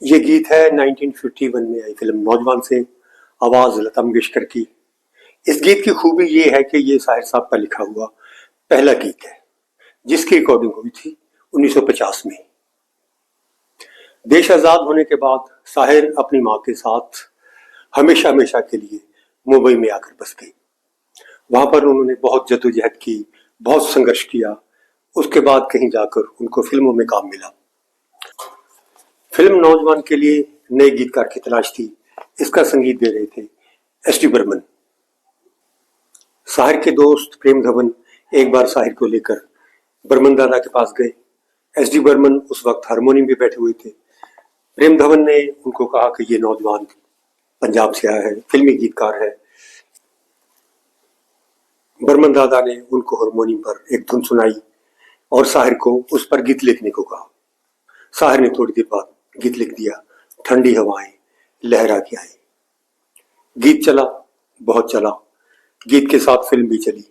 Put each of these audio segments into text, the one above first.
ये गीत है 1951 में आई फिल्म नौजवान से, आवाज लता मंगेशकर की। इस गीत की खूबी ये है कि ये साहिर साहब का लिखा हुआ पहला गीत है जिसकी रिकॉर्डिंग हुई थी 1950 में। देश आजाद होने के बाद साहिर अपनी मां के साथ हमेशा हमेशा के लिए मुंबई में आकर बस गई। वहां पर उन्होंने बहुत जद्दोजहद की, बहुत संघर्ष किया। उसके बाद कहीं जाकर उनको फिल्मों में काम मिला। फिल्म नौजवान के लिए नए गीतकार की तलाश थी। इसका संगीत दे रहे थे एस डी बर्मन। साहिर के दोस्त प्रेम धवन एक बार साहिर को लेकर बर्मन दादा के पास गए। एस डी बर्मन उस वक्त हारमोनियम पे बैठे हुए थे। प्रेम धवन ने उनको कहा कि ये नौजवान पंजाब से आया है, फिल्मी गीतकार है। बर्मन दादा ने उनको हारमोनियम पर एक धुन सुनाई और साहिर को उस पर गीत लिखने को कहा। साहिर ने थोड़ी देर बाद गीत लिख दिया, ठंडी हवाएं लहरा के आई। गीत चला, बहुत चला। गीत के साथ फिल्म भी चली।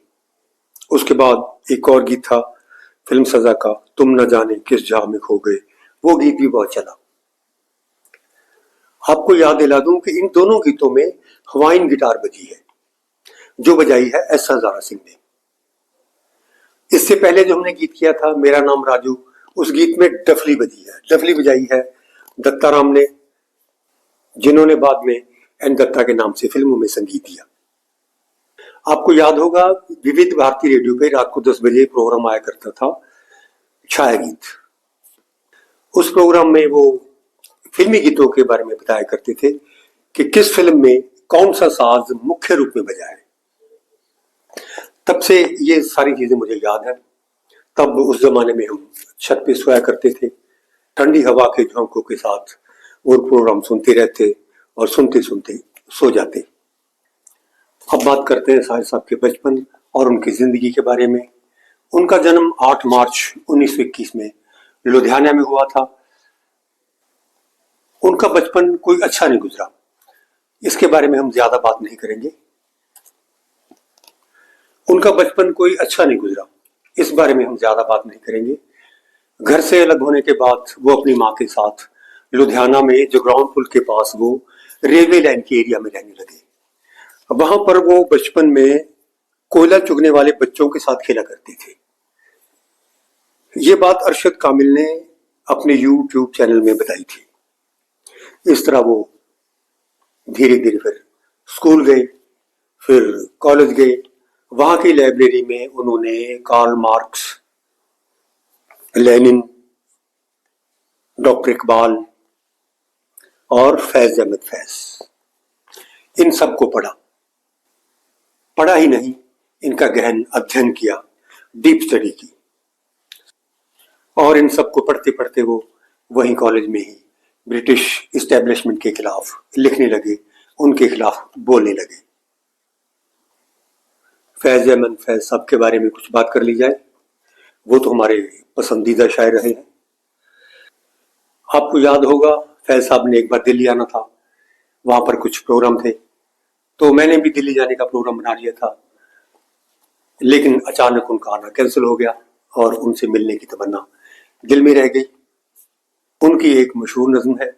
उसके बाद एक और गीत था फिल्म सजा का, तुम न जाने किस जहां में खो गए। वो गीत भी बहुत चला। आपको याद दिला दूं कि इन दोनों गीतों में हवाइन गिटार बजी है, जो बजाई है एस हजारा सिंह ने। इससे पहले जो हमने गीत किया था मेरा नाम राजू, उस गीत में डफली बजी है, डफली बजाई है दत्ताराम ने, जिन्होंने बाद में एन दत्ता के नाम से फिल्मों में संगीत दिया। आपको याद होगा विविध भारती रेडियो पे रात को 10 बजे प्रोग्राम आया करता था छाया गीत। उस प्रोग्राम में वो फिल्मी गीतों के बारे में बताया करते थे कि किस फिल्म में कौन सा साज मुख्य रूप में बजा है। तब से ये सारी चीजें मुझे याद है। तब उस जमाने में हम छत पे सोया करते थे, ठंडी हवा के झोंकों के साथ वो प्रोग्राम सुनते रहते और सुनते सुनते सो जाते। अब बात करते हैं साहिर साहब के बचपन और उनकी जिंदगी के बारे में। उनका जन्म 8 मार्च 1921 में लुधियाना में हुआ था। उनका बचपन कोई अच्छा नहीं गुजरा, इसके बारे में हम ज्यादा बात नहीं करेंगे। उनका बचपन कोई अच्छा नहीं गुजरा, इस बारे में हम ज्यादा बात नहीं करेंगे। घर से अलग होने के बाद वो अपनी माँ के साथ लुधियाना में जगराउं पुल के पास वो रेलवे लाइन के एरिया में रहने लगे। वहां पर वो बचपन में कोयला चुगने वाले बच्चों के साथ खेला करते थे। ये बात अरशद कामिल ने अपने YouTube चैनल में बताई थी। इस तरह वो धीरे धीरे फिर स्कूल गए, फिर कॉलेज गए। वहां की लाइब्रेरी में उन्होंने Karl Marx, Lenin, doctor Iqbal और फैज अहमद फैज, इन सबको पढ़ा ही नहीं, इनका गहन अध्ययन किया, डीप स्टडी की। और इन सबको पढ़ते पढ़ते वो वहीं कॉलेज में ही ब्रिटिश इस्टेब्लिशमेंट के खिलाफ लिखने लगे, उनके खिलाफ बोलने लगे। फैज अहमद फैज साहब के बारे में कुछ बात कर ली जाए। वो तो हमारे पसंदीदा शायर रहे हैं। आपको याद होगा फैज साहब ने एक बार दिल्ली आना था, वहां पर कुछ प्रोग्राम थे, तो मैंने भी दिल्ली जाने का प्रोग्राम बना लिया था। लेकिन अचानक उनका आना कैंसिल हो गया और उनसे मिलने की तमन्ना दिल में रह गई। उनकी एक मशहूर नज़्म है,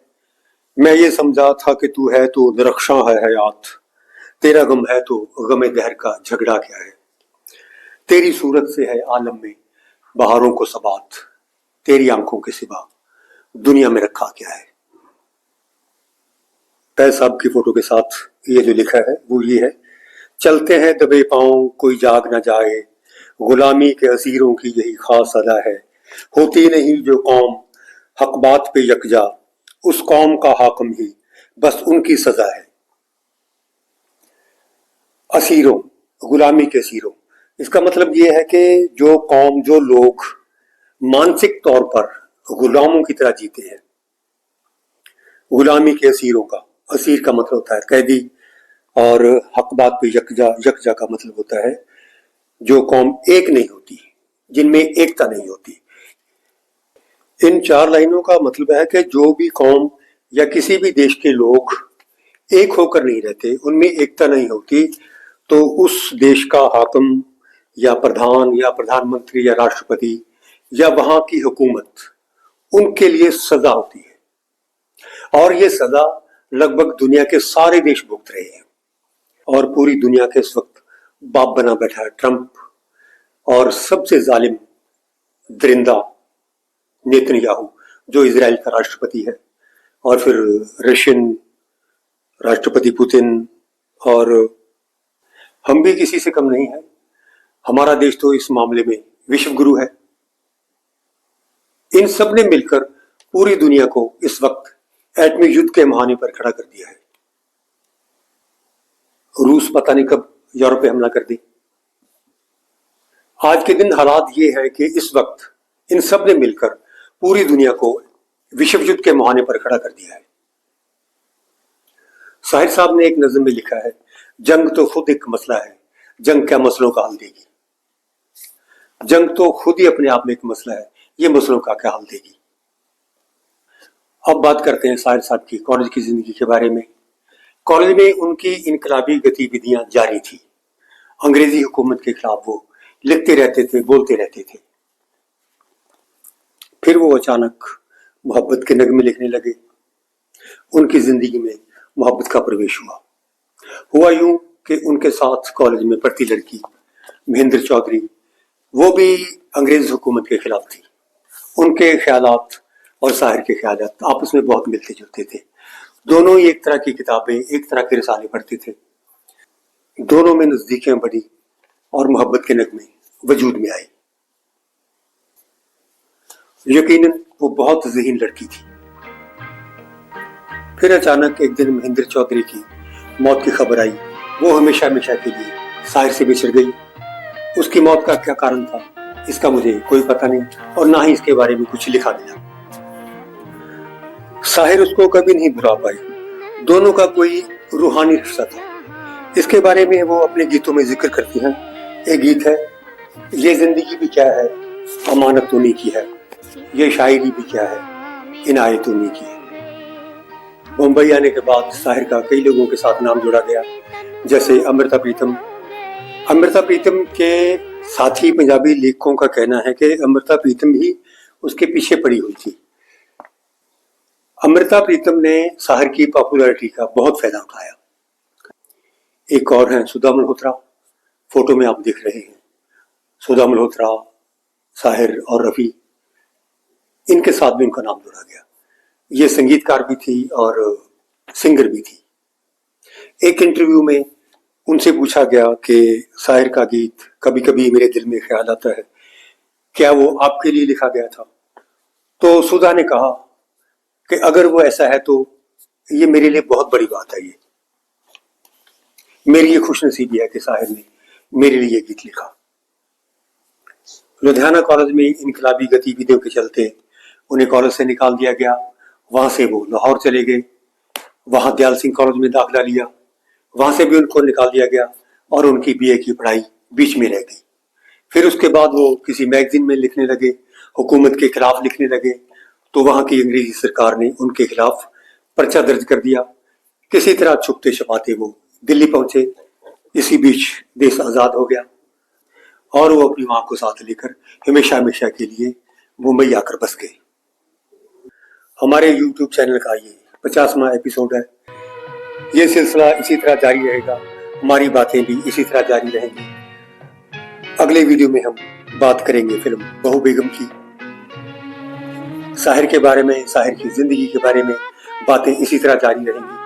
मैं ये समझा था कि तू है तो दरख्शां है हयात, तेरा गम है तो गमे दहर का झगड़ा क्या है। तेरी सूरत से है आलम में बहारों को सबात, तेरी आंखों के सिवा दुनिया में रखा क्या है। फैज साहब की फोटो के साथ ये जो लिखा है वो ये है, चलते हैं दबे पांव कोई जाग न जाए, गुलामी के असीरों की यही खास अदा है। होती नहीं जो कौम हक बात पे यकजा, उस कौम का हाकिम ही बस उनकी सजा है। असीरों, गुलामी के असीरों, इसका मतलब ये है कि जो कौम, जो लोग मानसिक तौर पर गुलामों की तरह जीते हैं, गुलामी के असीरों का, असीर का मतलब होता है कैदी, और हक बात पे यकजा, यकजा का मतलब होता है जो कौम एक नहीं होती, जिनमें एकता नहीं होती। इन 4 लाइनों का मतलब है कि जो भी कौम या किसी भी देश के लोग एक होकर नहीं रहते, उनमें एकता नहीं होती, तो उस देश का हाकिम या प्रधान या प्रधानमंत्री या राष्ट्रपति या वहां की हुकूमत, उनके लिए सजा होती है। और ये सजा लगभग दुनिया के सारे देश भुगत रहे हैं। और पूरी दुनिया के इस वक्त बाप बना बैठा है ट्रंप, और सबसे जालिम दरिंदा नेतन्याहू जो इजराइल का राष्ट्रपति है, और फिर रशियन राष्ट्रपति पुतिन, और हम भी किसी से कम नहीं है। हमारा देश तो इस मामले में विश्व गुरु है। इन सब ने मिलकर पूरी दुनिया को इस वक्त एटमी युद्ध के मुहाने पर खड़ा कर दिया है। रूस पता नहीं कब यूरोप पे हमला कर दी। आज के दिन हालात ये है कि इस वक्त इन सब ने मिलकर पूरी दुनिया को विश्व युद्ध के मुहाने पर खड़ा कर दिया है। साहिर साहब ने एक नज़म में लिखा है, जंग तो खुद एक मसला है, जंग क्या मसलों का हल देगी। जंग तो खुद ही अपने आप में एक मसला है, ये मसलों का क्या हल देगी। अब बात करते हैं साहिर साहब की कॉलेज की जिंदगी के बारे में। कॉलेज में उनकी इनकलाबी गतिविधियां जारी थी। अंग्रेजी हुकूमत के खिलाफ वो लिखते रहते थे, बोलते रहते थे। फिर वो अचानक मोहब्बत के नगमे लिखने लगे। उनकी जिंदगी में मोहब्बत का प्रवेश हुआ यूं कि उनके साथ कॉलेज में पढ़ती लड़की महेंद्र चौधरी, वो भी अंग्रेज हुकूमत के खिलाफ थी। उनके ख्यालात और साहिर के ख्यालात आपस में बहुत मिलते जुलते थे। दोनों ही एक तरह की किताबें, एक तरह के रिसाले पढ़ते थे। दोनों में नजदीकियां बढ़ी और मोहब्बत के नगमे वजूद में आए। यकीनन वो बहुत ज़हीन लड़की थी। फिर अचानक एक दिन महेंद्र चौधरी की मौत की खबर आई। वो हमेशा हमेशा के लिए साहिर से बिछड़ गई। उसकी मौत का क्या कारण था इसका मुझे कोई पता नहीं, और ना ही इसके बारे में कुछ लिखा गया। साहिर उसको कभी नहीं भुला पाई। दोनों का कोई रूहानी रिश्ता था। इसके बारे में वो अपने गीतों में जिक्र करती हैं। एक गीत है, ये जिंदगी भी क्या है, अमानत तो नहीं की है, ये शायरी भी क्या है, इनायत तो नहीं की है। मुंबई आने के बाद साहिर का कई लोगों के साथ नाम जोड़ा गया, जैसे अमृता प्रीतम। अमृता प्रीतम के साथी पंजाबी लेखकों का कहना है कि अमृता प्रीतम ही उसके पीछे पड़ी हुई थी। अमृता प्रीतम ने साहिर की पॉपुलैरिटी का बहुत फायदा उठाया। एक और हैं सुधा मल्होत्रा, फोटो में आप देख रहे हैं। सुधा मल्होत्रा, साहिर और रफी, इनके साथ भी उनका नाम जोड़ा गया। ये संगीतकार भी थी और सिंगर भी थी। एक इंटरव्यू में उनसे पूछा गया कि साहिर का गीत कभी कभी मेरे दिल में ख्याल आता है, क्या वो आपके लिए लिखा गया था? तो सुधा ने कहा कि अगर वो ऐसा है तो ये मेरे लिए बहुत बड़ी बात है। ये मेरी ये खुशनसीबी है कि साहिर ने मेरे लिए गीत लिखा। लुधियाना कॉलेज में इनकलाबी गतिविधियों के चलते उन्हें कॉलेज से निकाल दिया गया। वहां से वो लाहौर चले गए। वहां दयाल सिंह कॉलेज में दाखिला लिया। वहां से भी उनको निकाल दिया गया और उनकी बीए की पढ़ाई बीच में रह गई। फिर उसके बाद वो किसी मैगजीन में लिखने लगे, हुकूमत के खिलाफ लिखने लगे। तो वहां की अंग्रेजी सरकार ने उनके खिलाफ पर्चा दर्ज कर दिया। किसी तरह छुपते छुपाते वो दिल्ली पहुंचे। इसी बीच देश आजाद हो गया और वो अपनी मां को साथ लेकर हमेशा हमेशा के लिए मुंबई आकर बस गए। हमारे YouTube चैनल का ये 50वां एपिसोड है। ये सिलसिला इसी तरह जारी रहेगा। हमारी बातें भी इसी तरह जारी रहेंगी। अगले वीडियो में हम बात करेंगे फिल्म बहू बेगम की। साहिर के बारे में, साहिर की जिंदगी के बारे में बातें इसी तरह जारी रहेंगी।